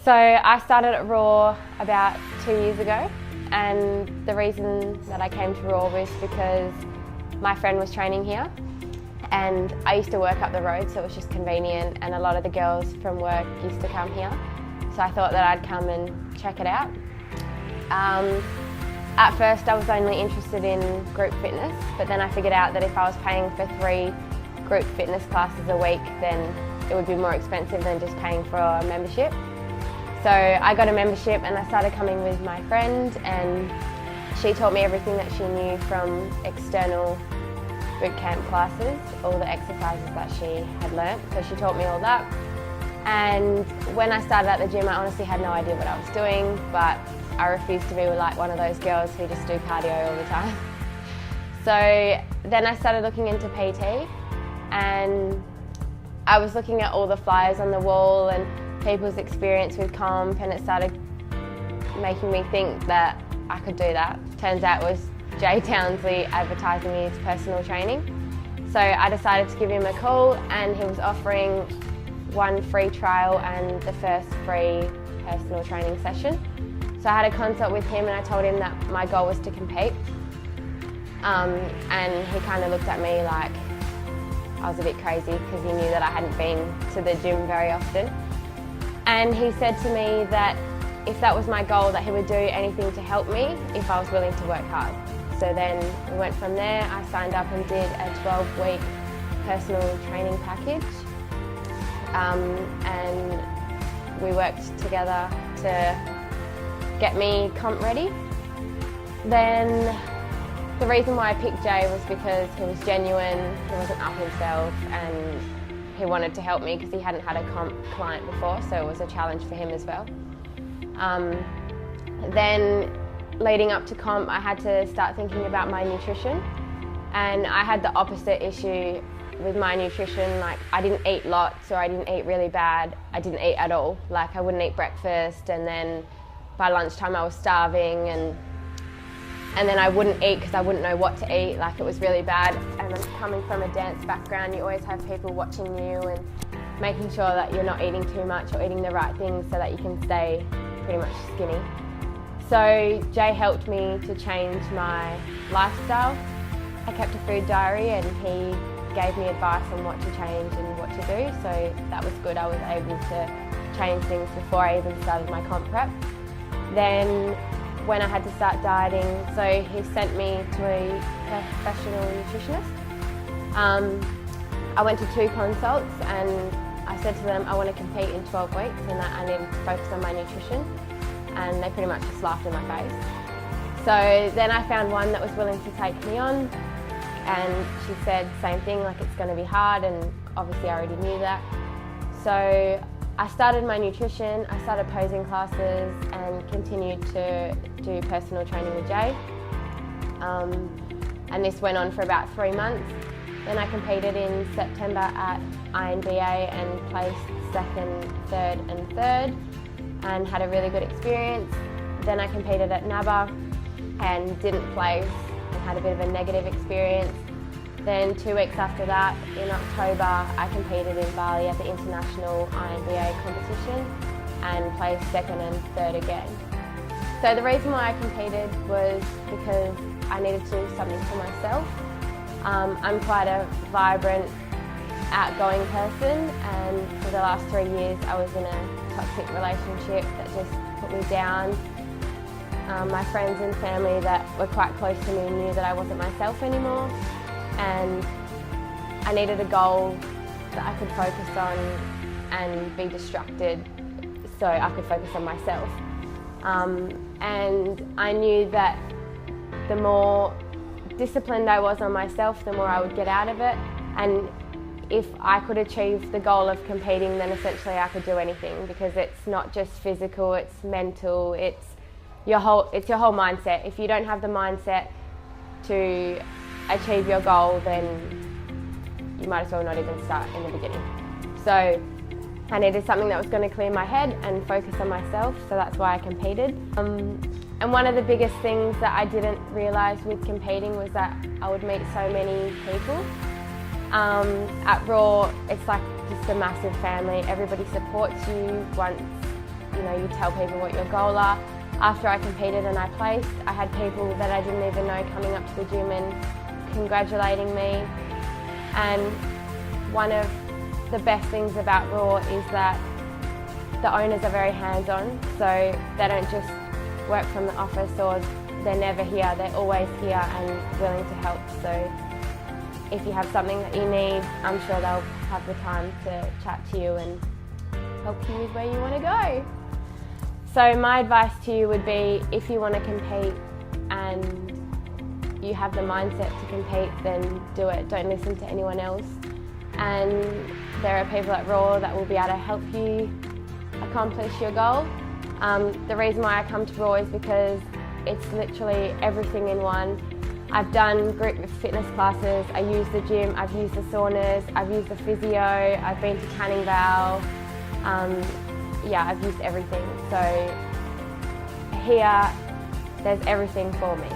So I started at Raw about 2 years ago, and the reason that I came to Raw was because my friend was training here, and I used to work up the road, so it was just convenient, and a lot of the girls from work used to come here. So I thought that I'd come and check it out. At first I was only interested in group fitness, but then I figured out that if I was paying for 3 group fitness classes a week, then it would be more expensive than just paying for a membership. So I got a membership and I started coming with my friend, and she taught me everything that she knew from external boot camp classes, all the exercises that she had learnt. So she taught me all that. And when I started at the gym, I honestly had no idea what I was doing, but I refused to be like one of those girls who just do cardio all the time. So then I started looking into PT, and I was looking at all the flyers on the wall and people's experience with comp, and it started making me think that I could do that. Turns out it was Jay Townsley advertising his personal training. So I decided to give him a call, and he was offering 1 free trial and the first free personal training session. So I had a consult with him, and I told him that my goal was to compete. And he kind of looked at me like I was a bit crazy, because he knew that I hadn't been to the gym very often. And he said to me that if that was my goal, that he would do anything to help me if I was willing to work hard. So then we went from there. I signed up and did a 12-week personal training package. And we worked together to get me comp ready. Then the reason why I picked Jay was because he was genuine, he wasn't up himself, and he wanted to help me because he hadn't had a comp client before, so it was a challenge for him as well. Then leading up to comp, I had to start thinking about my nutrition, and I had the opposite issue with my nutrition. Like, I didn't eat lots, or I didn't eat really bad. I didn't eat at all. Like, I wouldn't eat breakfast, and then by lunchtime I was starving, and then I wouldn't eat because I wouldn't know what to eat. Like, it was really bad. And I'm coming from a dance background, you always have people watching you and making sure that you're not eating too much or eating the right things so that you can stay pretty much skinny. So Jay helped me to change my lifestyle. I kept a food diary, and he gave me advice on what to change and what to do, so that was good. I was able to change things before I even started my comp prep. Then when I had to start dieting, so he sent me to a professional nutritionist. I went to 2 consults, and I said to them I want to compete in 12 weeks and that I need to focus on my nutrition, and they pretty much just laughed in my face. So then I found one that was willing to take me on, and she said same thing, like it's going to be hard, and obviously I already knew that. So I started my nutrition, I started posing classes, and continued to do personal training with Jay. And this went on for about 3 months. Then I competed in September at INBA and placed 2nd, 3rd and 3rd, and had a really good experience. Then I competed at NABBA and didn't place, and had a bit of a negative experience. Then 2 weeks after that, in October, I competed in Bali at the International INBA competition and placed 2nd and 3rd again. So the reason why I competed was because I needed to do something for myself. I'm quite a vibrant, outgoing person, and for the last 3 years I was in a toxic relationship that just put me down. My friends and family that were quite close to me knew that I wasn't myself anymore, and I needed a goal that I could focus on and be distracted so I could focus on myself. And I knew that the more disciplined I was on myself, the more I would get out of it. And if I could achieve the goal of competing, then essentially I could do anything, because it's not just physical, it's mental, it's your whole mindset. If you don't have the mindset to achieve your goal, then you might as well not even start in the beginning. So I needed something that was going to clear my head and focus on myself, so that's why I competed. And one of the biggest things that I didn't realise with competing was that I would meet so many people. At Raw, it's like just a massive family. Everybody supports you, wants you tell people what your goal are. After I competed and I placed, I had people that I didn't even know coming up to the gym and congratulating me. And one of the best things about Raw is that the owners are very hands-on, so they don't just work from the office or they're never here, they're always here and willing to help. So if you have something that you need, I'm sure they'll have the time to chat to you and help you with where you want to go. So my advice to you would be, if you want to compete and you have the mindset to compete, then do it. Don't listen to anyone else. And there are people at Raw that will be able to help you accomplish your goal. The reason why I come to Raw is because it's literally everything in one. I've done group fitness classes, I use the gym, I've used the saunas, I've used the physio, I've been to Canning Vale. Yeah, I've used everything. So here, there's everything for me.